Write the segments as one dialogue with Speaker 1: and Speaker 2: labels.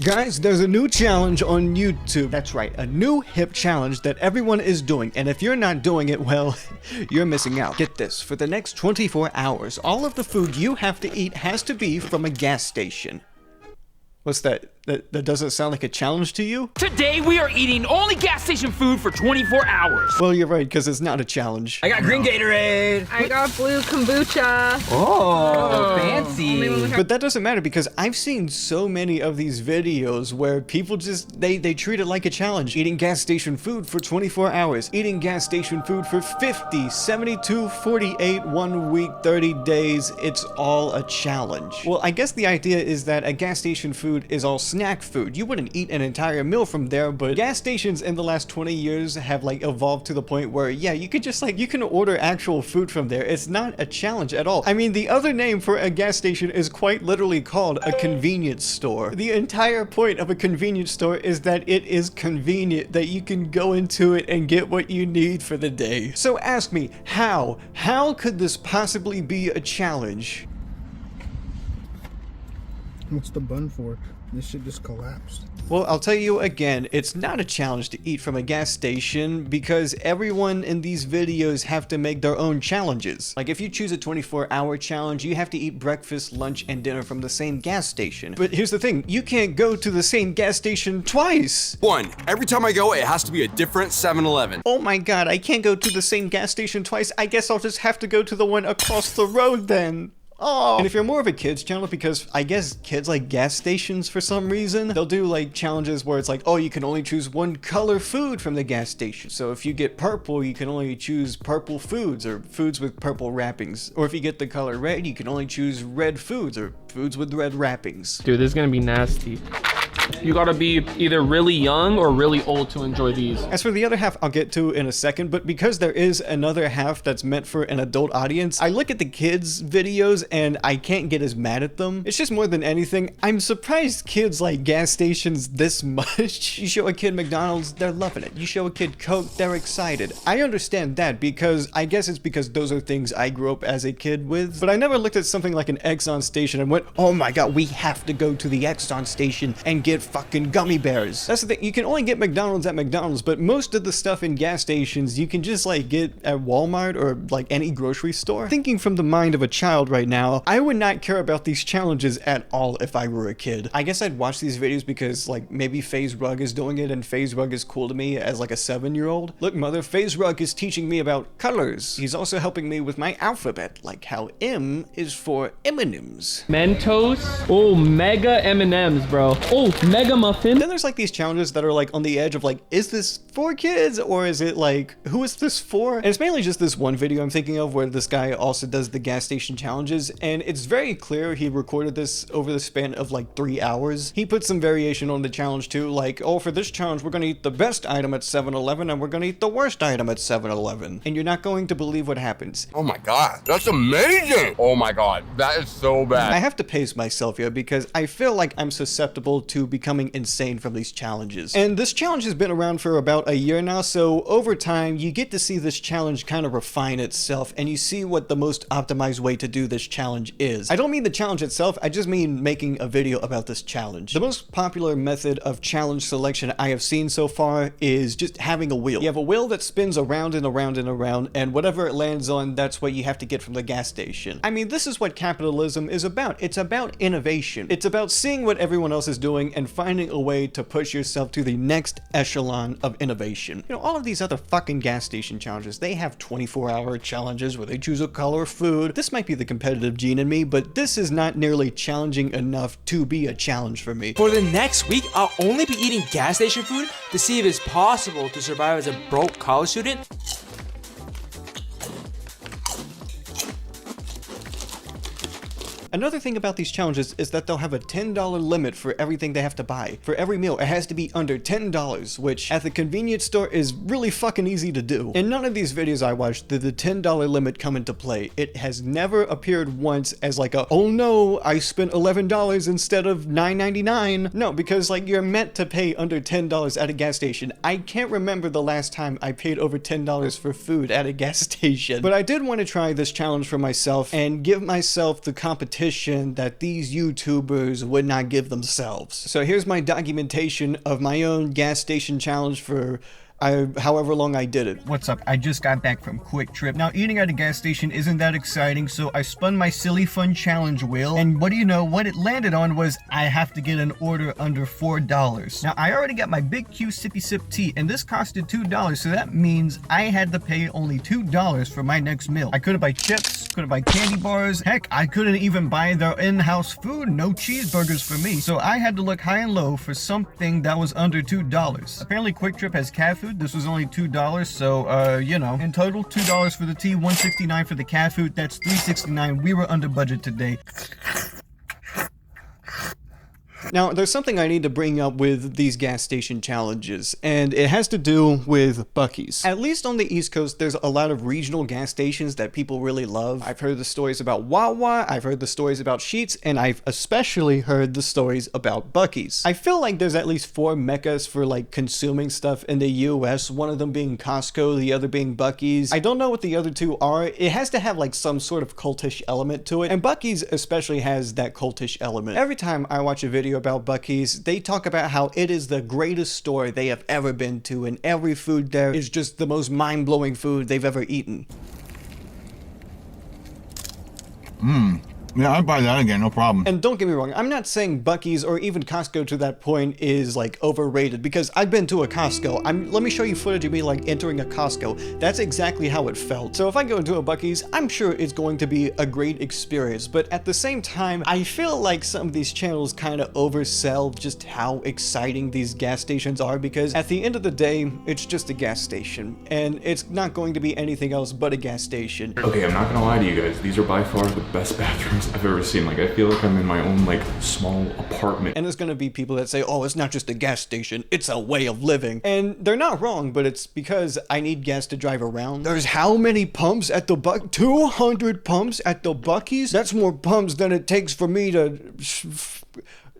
Speaker 1: Guys, there's a new challenge on YouTube. That's right, a new hip challenge that everyone is doing, and if you're not doing it, well, you're missing out. Get this, for the next 24 hours, all of the food you have to eat has to be from a gas station. What's that? That doesn't sound like a challenge to you?
Speaker 2: Today we are eating only gas station food for 24 hours.
Speaker 1: Well, you're right, because it's not a challenge.
Speaker 3: I got green Gatorade.
Speaker 4: I got blue kombucha.
Speaker 3: Oh, fancy.
Speaker 1: But that doesn't matter because I've seen so many of these videos where people just, they treat it like a challenge. Eating gas station food for 24 hours. Eating gas station food for 50, 72, 48, 1 week, 30 days. It's all a challenge. Well, I guess the idea is that a gas station food is all snack food. You wouldn't eat an entire meal from there, but gas stations in the last 20 years have like evolved to the point where, yeah, you could just like, you can order actual food from there. It's not a challenge at all. I mean, the other name for a gas station is quite literally called a convenience store. The entire point of a convenience store is that it is convenient, that you can go into it and get what you need for the day. So ask me, how could this possibly be a challenge?
Speaker 5: What's the bun for? This shit just collapsed.
Speaker 1: Well, I'll tell you again, it's not a challenge to eat from a gas station because everyone in these videos have to make their own challenges. Like if you choose a 24-hour challenge, you have to eat breakfast, lunch, and dinner from the same gas station. But here's the thing, you can't go to the same gas station twice.
Speaker 6: One, every time I go, it has to be a different 7-Eleven.
Speaker 1: Oh my god, I can't go to the same gas station twice. I guess I'll just have to go to the one across the road then. Oh. And if you're more of a kids channel, because I guess kids like gas stations for some reason, they'll do like challenges where it's like, oh, you can only choose one color food from the gas station. So if you get purple, you can only choose purple foods or foods with purple wrappings. Or if you get the color red, you can only choose red foods or foods with red wrappings.
Speaker 7: Dude, this is gonna be nasty. You gotta be either really young or really old to enjoy these.
Speaker 1: As for the other half, I'll get to in a second, but because there is another half that's meant for an adult audience, I look at the kids' videos and I can't get as mad at them. It's just more than anything, I'm surprised kids like gas stations this much. You show a kid McDonald's, they're loving it. You show a kid Coke, they're excited. I understand that because I guess it's because those are things I grew up as a kid with, but I never looked at something like an Exxon station and went, oh my god, we have to go to the Exxon station and get fucking gummy bears. That's the thing, you can only get McDonald's at McDonald's, but most of the stuff in gas stations you can just like get at Walmart or like any grocery store. Thinking from the mind of a child right now, I would not care about these challenges at all if I were a kid. I guess I'd watch these videos because like maybe FaZe Rug is doing it and FaZe Rug is cool to me as like a 7-year-old. Look mother, FaZe Rug is teaching me about colors. He's also helping me with my alphabet, like how M is for M&Ms.
Speaker 7: Mentos. Oh, mega M&Ms, bro. Oh, mega muffin.
Speaker 1: Then there's like these challenges that are like on the edge of like, is this for kids or is it like, who is this for? And it's mainly just this one video I'm thinking of where this guy also does the gas station challenges, and it's very clear he recorded this over the span of like 3 hours. He put some variation on the challenge too, like, oh, for this challenge we're gonna eat the best item at 7-Eleven and we're gonna eat the worst item at 7-Eleven. And you're not going to believe what happens.
Speaker 6: Oh my god, that's amazing! Oh my god, that is so bad.
Speaker 1: I have to pace myself here because I feel like I'm susceptible to becoming insane from these challenges. And this challenge has been around for about a year now, so over time you get to see this challenge kind of refine itself and you see what the most optimized way to do this challenge is. I don't mean the challenge itself, I just mean making a video about this challenge. The most popular method of challenge selection I have seen so far is just having a wheel. You have a wheel that spins around and around and around, and whatever it lands on, that's what you have to get from the gas station. I mean, this is what capitalism is about. It's about innovation. It's about seeing what everyone else is doing and finding a way to push yourself to the next echelon of innovation. You know, all of these other fucking gas station challenges, they have 24-hour challenges where they choose a color food. This might be the competitive gene in me, but this is not nearly challenging enough to be a challenge for me.
Speaker 3: For the next week, I'll only be eating gas station food to see if it's possible to survive as a broke college student.
Speaker 1: Another thing about these challenges is that they'll have a $10 limit for everything they have to buy. For every meal, it has to be under $10, which at the convenience store is really fucking easy to do. In none of these videos I watched did the $10 limit come into play. It has never appeared once as like a, oh no, I spent $11 instead of $9.99. No, because like you're meant to pay under $10 at a gas station. I can't remember the last time I paid over $10 for food at a gas station. But I did want to try this challenge for myself and give myself the competition competition that these YouTubers would not give themselves. So here's my documentation of my own gas station challenge for however long I did it.
Speaker 8: What's up? I just got back from Quick Trip. Now, eating at a gas station isn't that exciting, so I spun my silly fun challenge wheel, and what do you know? What it landed on was I have to get an order under $4. Now, I already got my Big Q Sippy Sip tea, and this costed $2, so that means I had to pay only $2 for my next meal. I couldn't buy chips, couldn't buy candy bars, heck, I couldn't even buy their in-house food, no cheeseburgers for me, so I had to look high and low for something that was under $2. Apparently, Quick Trip has cat food. This was only $2, so you know, in total $2 for the tea, $169 for the cat food. That's $369. We were under budget today.
Speaker 1: Now, there's something I need to bring up with these gas station challenges, and it has to do with Buc-ee's. At least on the East Coast, there's a lot of regional gas stations that people really love. I've heard the stories about Wawa, I've heard the stories about Sheetz, and I've especially heard the stories about Buc-ee's. I feel like there's at least 4 meccas for like consuming stuff in the US, one of them being Costco, the other being Buc-ee's. I don't know what the other two are. It has to have like some sort of cultish element to it, and Buc-ee's especially has that cultish element. Every time I watch a video about Buc-ee's, they talk about how it is the greatest store they have ever been to, and every food there is just the most mind-blowing food they've ever eaten.
Speaker 5: Yeah, I'd buy that again, no problem.
Speaker 1: And don't get me wrong, I'm not saying Buc-ee's or even Costco to that point is like overrated, because I've been to a Costco. Let me show you footage of me like entering a Costco. That's exactly how it felt. So if I go into a Buc-ee's, I'm sure it's going to be a great experience, but at the same time, I feel like some of these channels kind of oversell just how exciting these gas stations are, because at the end of the day, it's just a gas station, and it's not going to be anything else but a gas station.
Speaker 9: Okay, I'm not gonna lie to you guys, these are by far the best bathrooms I've ever seen. Like, I feel like I'm in my own, like, small apartment.
Speaker 1: And there's gonna be people that say, oh, it's not just a gas station, it's a way of living. And they're not wrong, but it's because I need gas to drive around. There's how many pumps at the 200 pumps at the Buc-ee's? That's more pumps than it takes for me to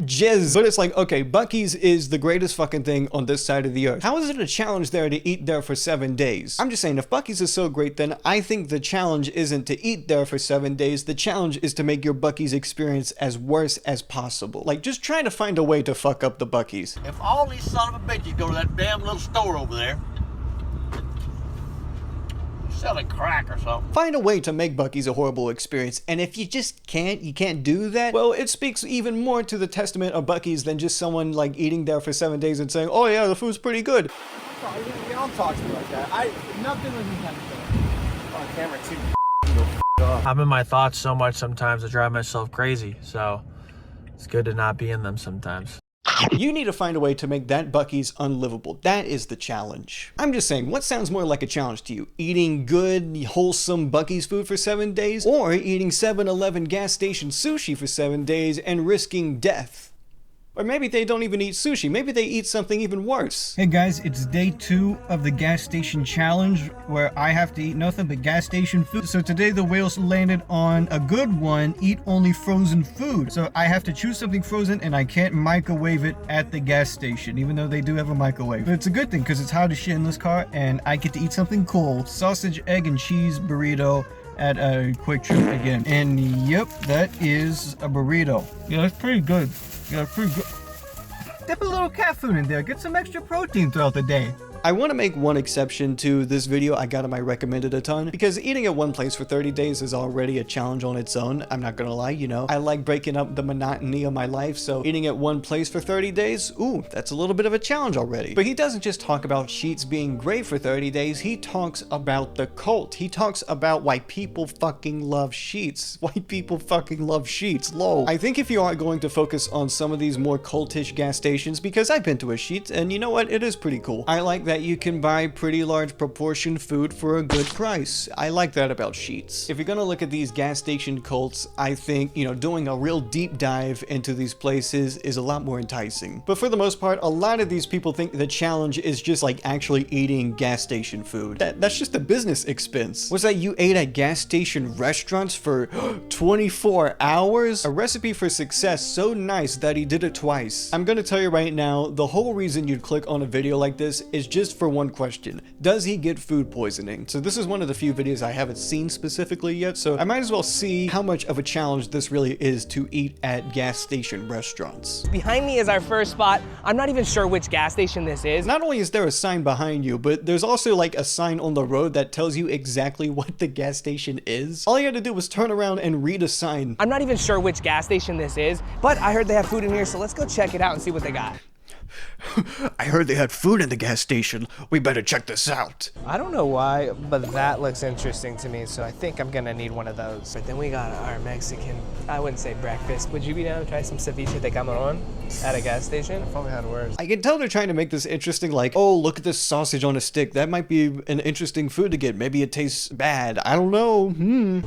Speaker 1: jizz. But it's like, okay, Buc-ee's is the greatest fucking thing on this side of the earth. How is it a challenge there to eat there for 7 days? I'm just saying, if Buc-ee's is so great, then I think the challenge isn't to eat there for 7 days. The challenge is to make your Buc-ee's experience as worse as possible. Like, just try to find a way to fuck up the Buc-ee's.
Speaker 10: If all these son of a bitches go to that damn little store over there, selling crack or something.
Speaker 1: Find a way to make Buc-ee's a horrible experience, and if you just can't do that, well, it speaks even more to the testament of Buc-ee's than just someone like eating there for 7 days and saying, oh yeah, the food's pretty good.
Speaker 3: Sorry, you don't talk to me like that. Nothing was intentional. On camera too. I'm in my thoughts so much sometimes I drive myself crazy, so it's good to not be in them sometimes.
Speaker 1: You need to find a way to make that Buc-ee's unlivable. That is the challenge. I'm just saying, what sounds more like a challenge to you? Eating good, wholesome Buc-ee's food for 7 days? Or eating 7-Eleven gas station sushi for 7 days and risking death? Or maybe they don't even eat sushi. Maybe they eat something even worse.
Speaker 8: Hey guys, it's day 2 of the gas station challenge where I have to eat nothing but gas station food. So today the whales landed on a good one, eat only frozen food. So I have to choose something frozen and I can't microwave it at the gas station, even though they do have a microwave. But it's a good thing because it's hot as shit in this car and I get to eat something cool. Sausage, egg, and cheese burrito at a Quick Trip again. And yep, that is a burrito. Yeah, that's pretty good. Yeah, pretty good. Dip a little cat food in there. Get some extra protein throughout the day.
Speaker 1: I want to make one exception to this video I got on my recommended a ton, because eating at one place for 30 days is already a challenge on its own. I'm not gonna lie, you know, I like breaking up the monotony of my life, so eating at one place for 30 days, ooh, that's a little bit of a challenge already. But he doesn't just talk about Sheetz being great for 30 days, he talks about the cult. He talks about why people fucking love Sheetz. Why people fucking love Sheetz, lol. I think if you are going to focus on some of these more cultish gas stations, because I've been to a Sheetz, and you know what, it is pretty cool. I like that you can buy pretty large proportion food for a good price. I like that about Sheetz. If you're gonna look at these gas station cults, I think, you know, doing a real deep dive into these places is a lot more enticing. But for the most part, a lot of these people think the challenge is just like actually eating gas station food. That's just a business expense. What's that, you ate at gas station restaurants for 24 hours? A recipe for success so nice that he did it twice. I'm gonna tell you right now, the whole reason you'd click on a video like this is just just for one question. Does he get food poisoning? So this is one of the few videos I haven't seen specifically yet, so I might as well see how much of a challenge this really is to eat at gas station restaurants.
Speaker 11: Behind me is our first spot. I'm not even sure which gas station this is.
Speaker 1: Not only is there a sign behind you, but there's also like a sign on the road that tells you exactly what the gas station is. All you had to do was turn around and read a sign.
Speaker 11: I'm not even sure which gas station this is, but I heard they have food in here, so let's go check it out and see what they got.
Speaker 1: I heard they had food in the gas station. We better check this out.
Speaker 11: I don't know why, but that looks interesting to me, so I think I'm gonna need one of those. But then we got our Mexican, I wouldn't say breakfast. Would you be down to try some ceviche de camarón at a gas station? I've probably had worse.
Speaker 1: I can tell they're trying to make this interesting, like, oh, look at this sausage on a stick. That might be an interesting food to get. Maybe it tastes bad. I don't know.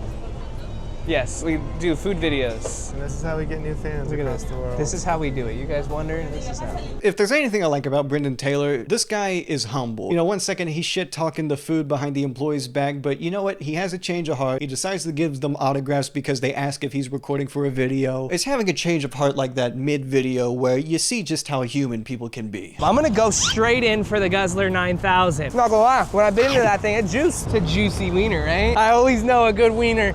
Speaker 11: Yes, we do food videos.
Speaker 3: And this is how we get new fans across the world.
Speaker 11: This is how we do it. You guys wonder? This is how.
Speaker 1: If there's anything I like about Brendan Taylor, this guy is humble. You know, one second he's shit talking the food behind the employee's back, but you know what? He has a change of heart. He decides to give them autographs because they ask if he's recording for a video. It's having a change of heart like that mid-video where you see just how human people can be.
Speaker 11: I'm gonna go straight in for the Guzzler 9000. I'm not gonna lie, when I've been into that thing, it's juice. It's a juicy wiener, right? I always know a good wiener.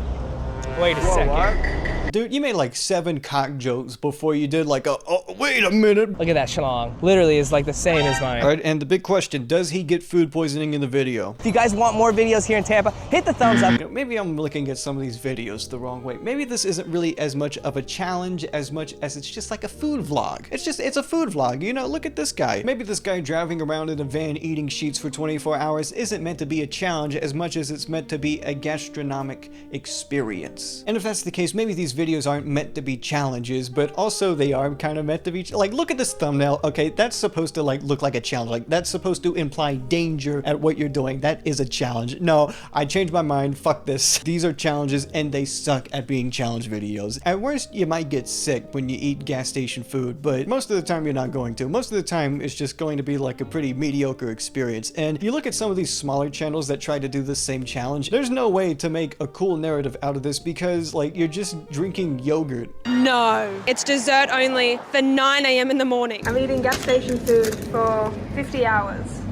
Speaker 11: Wait a second.
Speaker 3: What?
Speaker 1: Dude, you made like 7 cock jokes before you did like a, oh, wait a minute.
Speaker 11: Look at that schlong. Literally is like the same as mine.
Speaker 1: All right, and the big question, does he get food poisoning in the video?
Speaker 11: If you guys want more videos here in Tampa, hit the thumbs up.
Speaker 1: You know, maybe I'm looking at some of these videos the wrong way. Maybe this isn't really as much of a challenge as much as it's just like a food vlog. It's a food vlog, you know, look at this guy. Maybe this guy driving around in a van eating sheets for 24 hours isn't meant to be a challenge as much as it's meant to be a gastronomic experience. And if that's the case, maybe these videos aren't meant to be challenges, but also they are kind of meant to be, like, look at this thumbnail. Okay, that's supposed to like look like a challenge. Like, that's supposed to imply danger at what you're doing. That is a challenge. No, I changed my mind. Fuck this. These are challenges and they suck at being challenge videos. At worst, you might get sick when you eat gas station food, but most of the time you're not going to. Most of the time it's just going to be like a pretty mediocre experience. And you look at some of these smaller channels that try to do the same challenge, there's no way to make a cool narrative out of this because like you're just drinking yogurt.
Speaker 4: No, it's dessert only for 9 a.m. in the morning. I'm eating gas station food for 50 hours.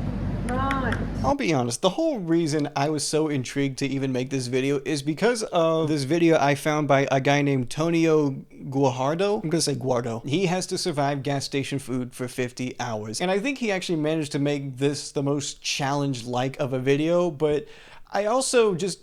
Speaker 4: Right.
Speaker 1: I'll be honest, the whole reason I was so intrigued to even make this video is because of this video I found by a guy named Tonio Guajardo. I'm gonna say Guardo. He has to survive gas station food for 50 hours. And I think he actually managed to make this the most challenge-like of a video, but I also just...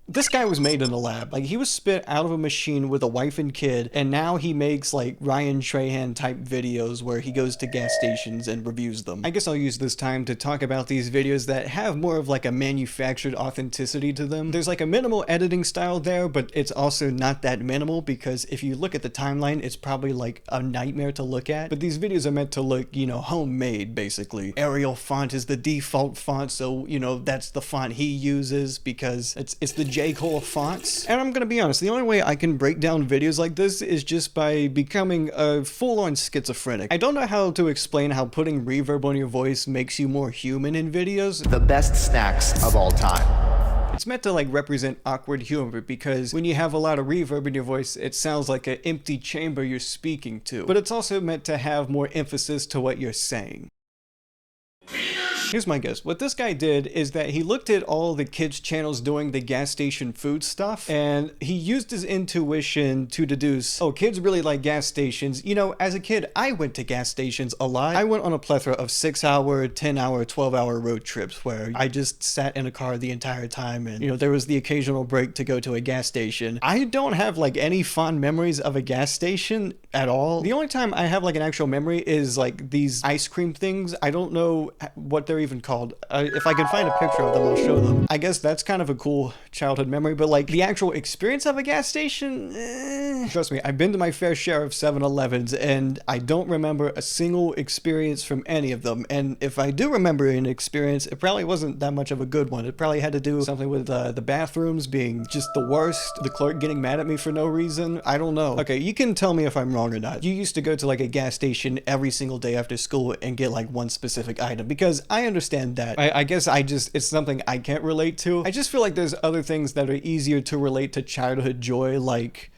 Speaker 1: This guy was made in a lab. Like, he was spit out of a machine with a wife and kid, and now he makes like Ryan Trahan type videos where he goes to gas stations and reviews them. I guess I'll use this time to talk about these videos that have more of like a manufactured authenticity to them. There's like a minimal editing style there, but it's also not that minimal because if you look at the timeline, it's probably like a nightmare to look at. But these videos are meant to look, you know, homemade basically. Arial font is the default font, so you know that's the font he uses because it's the J. Cole fonts. And I'm gonna be honest, the only way I can break down videos like this is just by becoming a full-on schizophrenic. I don't know how to explain how putting reverb on your voice makes you more human in videos.
Speaker 12: The best snacks of all time.
Speaker 1: It's meant to like represent awkward humor because when you have a lot of reverb in your voice, it sounds like an empty chamber you're speaking to. But it's also meant to have more emphasis to what you're saying. Here's my guess. What this guy did is that he looked at all the kids' channels doing the gas station food stuff, and he used his intuition to deduce, oh, kids really like gas stations. You know, as a kid, I went to gas stations a lot. I went on a plethora of 6-hour, 10-hour, 12-hour road trips where I just sat in a car the entire time, and, you know, there was the occasional break to go to a gas station. I don't have, like, any fond memories of a gas station at all. The only time I have, like, an actual memory is, like, these ice cream things. I don't know what they're even called. If I can find a picture of them, I'll show them. I guess that's kind of a cool childhood memory, but like the actual experience of a gas station, trust me, I've been to my fair share of 7-Elevens and I don't remember a single experience from any of them. And if I do remember an experience, it probably wasn't that much of a good one. It probably had to do something with the bathrooms being just the worst, the clerk getting mad at me for no reason. I don't know. Okay, you can tell me if I'm wrong or not. You used to go to like a gas station every single day after school and get like one specific item, because I understand that. I guess it's something I can't relate to. I just feel like there's other things that are easier to relate to childhood joy, like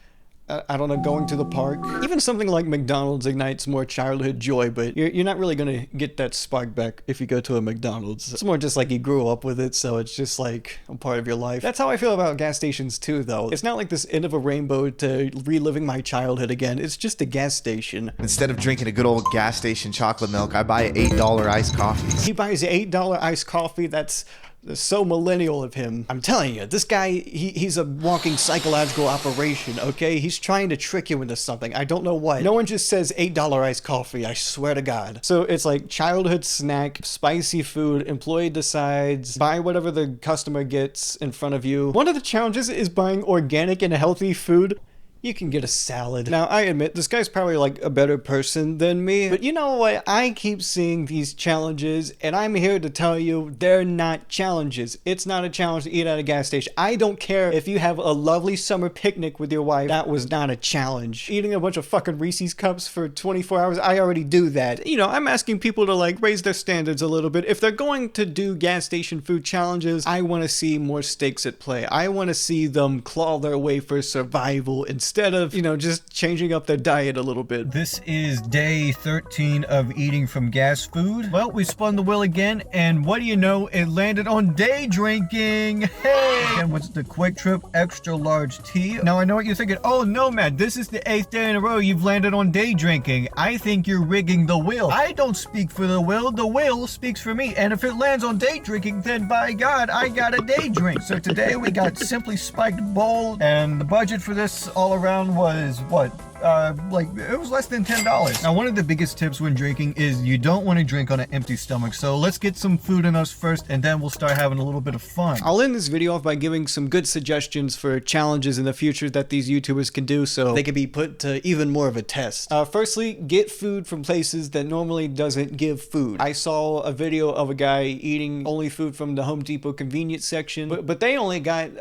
Speaker 1: I don't know, going to the park. Even something like McDonald's ignites more childhood joy, but you're not really gonna get that spark back if you go to a McDonald's. It's more just like you grew up with it, so it's just like a part of your life. That's how I feel about gas stations too, though. It's not like this end of a rainbow to reliving my childhood again. It's just a gas station.
Speaker 12: Instead of drinking a good old gas station chocolate milk, I buy $8 iced coffees.
Speaker 1: He buys $8 iced coffee. That's so millennial of him. I'm telling you, this guy, he's a walking psychological operation, okay? He's trying to trick you into something. I don't know what. No one just says $8 iced coffee, I swear to God. So it's like childhood snack, spicy food, employee decides, buy whatever the customer gets in front of you. One of the challenges is buying organic and healthy food. You can get a salad. Now, I admit, this guy's probably like a better person than me, but you know what? I keep seeing these challenges, and I'm here to tell you they're not challenges. It's not a challenge to eat at a gas station. I don't care if you have a lovely summer picnic with your wife. That was not a challenge. Eating a bunch of fucking Reese's cups for 24 hours, I already do that. You know, I'm asking people to like raise their standards a little bit. If they're going to do gas station food challenges, I want to see more stakes at play. I want to see them claw their way for survival instead of, you know, just changing up their diet a little bit.
Speaker 8: This is day 13 of eating from gas food. Well, we spun the wheel again, and what do you know? It landed on day drinking. Hey! And what's the Quick Trip extra large tea? Now I know what you're thinking. Oh, Nomad, this is the 8th day in a row you've landed on day drinking. I think you're rigging the wheel. I don't speak for the wheel speaks for me. And if it lands on day drinking, then by God, I got a day drink. So today we got Simply Spiked Bowl, and the budget for this all around was what? Like it was less than $10. Now, one of the biggest tips when drinking is you don't want to drink on an empty stomach. So let's get some food in us first, and then we'll start having a little bit of fun.
Speaker 1: I'll end this video off by giving some good suggestions for challenges in the future that these YouTubers can do so they can be put to even more of a test. Firstly, get food from places that normally doesn't give food. I saw a video of a guy eating only food from the Home Depot convenience section, but they only got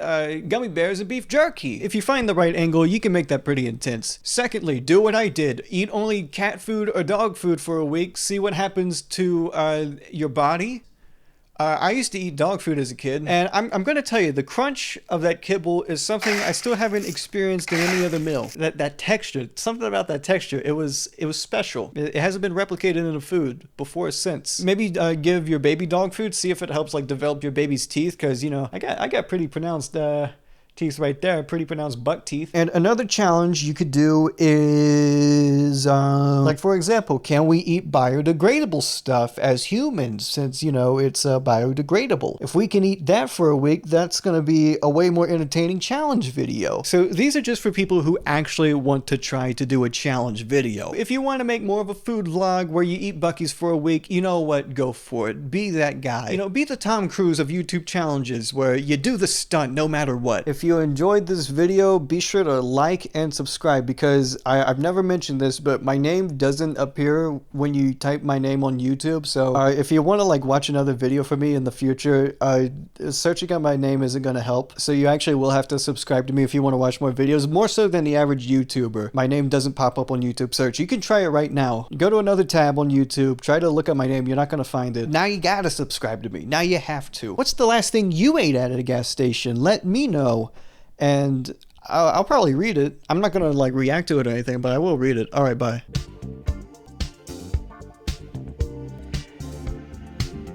Speaker 1: gummy bears and beef jerky. If you find the right angle, you can make that pretty intense. Secondly, do what I did. Eat only cat food or dog food for a week. See what happens to your body. I used to eat dog food as a kid, and I'm going to tell you, the crunch of that kibble is something I still haven't experienced in any other meal. That texture, something about that texture, it was special. It hasn't been replicated in a food before or since. Maybe give your baby dog food, see if it helps like develop your baby's teeth, because you know I got pretty pronounced teeth right there, pretty pronounced buck teeth. And another challenge you could do is, like for example, can we eat biodegradable stuff as humans, since, you know, it's biodegradable? If we can eat that for a week, that's gonna be a way more entertaining challenge video. So these are just for people who actually want to try to do a challenge video. If you want to make more of a food vlog where you eat Buc-ee's for a week, you know what, go for it. Be that guy. You know, be the Tom Cruise of YouTube challenges where you do the stunt no matter what. If you enjoyed this video, be sure to like and subscribe, because I've never mentioned this, but my name doesn't appear when you type my name on YouTube. So if you want to like watch another video from me in the future, searching up my name isn't going to help. So you actually will have to subscribe to me if you want to watch more videos, more so than the average YouTuber. My name doesn't pop up on YouTube search. You can try it right now. Go to another tab on YouTube, try to look up my name. You're not going to find it. Now you got to subscribe to me. Now you have to. What's the last thing you ate at a gas station? Let me know. And I'll probably read it. I'm not gonna like react to it or anything, but I will read it. All right, bye.